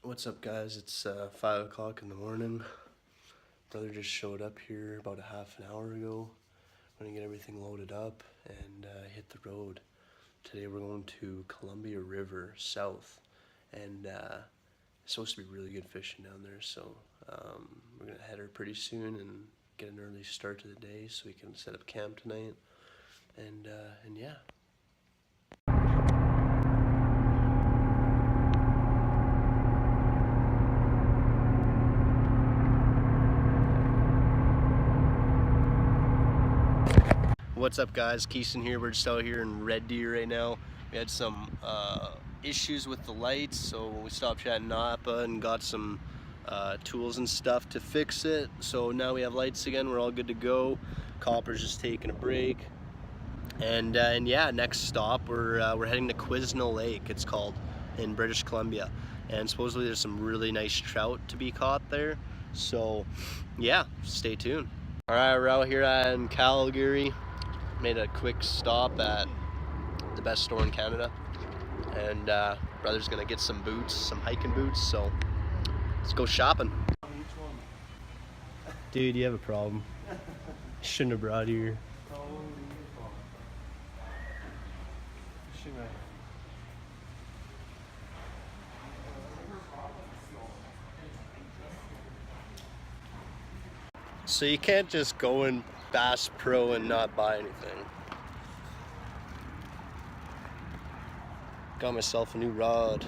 What's up, guys? It's 5 o'clock in the morning. Brother just showed up here about a half an hour ago. We're gonna get everything loaded up and hit the road. Today we're going to Columbia River South, and it's supposed to be really good fishing down there. So we're gonna head her pretty soon and get an early start to the day so we can set up camp tonight. And yeah. What's up, guys? Keeson here. We're just out here in Red Deer right now. We had some issues with the lights, so we stopped at Napa and got some tools and stuff to fix it. So now we have lights again. We're all good to go. Copper's just taking a break. And yeah, next stop we're heading to Quizno Lake. It's called, in British Columbia, and supposedly there's some really nice trout to be caught there. So yeah, stay tuned. All right, we're out here in Calgary. Made a quick stop at the best store in Canada, and brother's gonna get some boots, some hiking boots, so let's go shopping. Dude, you have a problem. Shouldn't have brought you here. So you can't just go in Bass Pro and not buy anything. Got myself a new rod.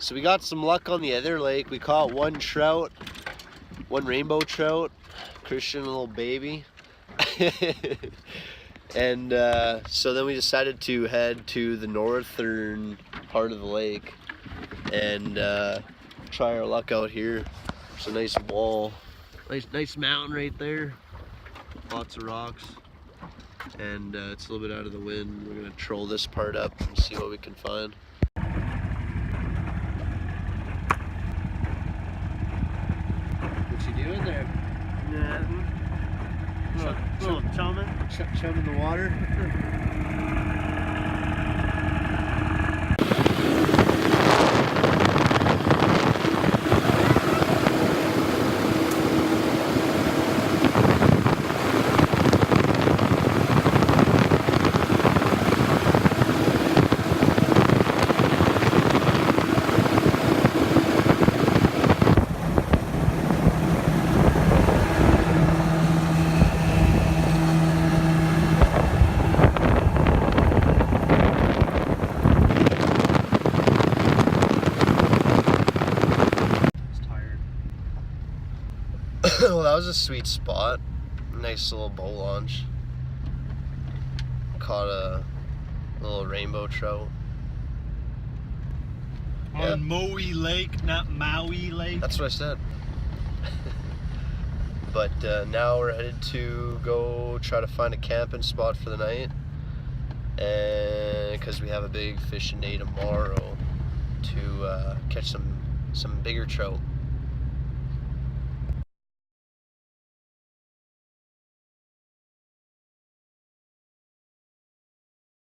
So we got some luck on the other lake. We caught one trout, one rainbow trout, Christian, a little baby. And so then we decided to head to the northern part of the lake and try our luck out here. There's a nice wall, nice mountain right there, lots of rocks, and it's a little bit out of the wind. We're gonna troll this part up and see what we can find. What you doing there? Yeah. Little chumming. Chum in the water. Well, that was a sweet spot. Nice little bow launch. Caught a little rainbow trout. On Maui Lake, not Maui Lake. That's what I said. But now we're headed to go try to find a camping spot for the night, and because we have a big fishing day tomorrow to catch some bigger trout.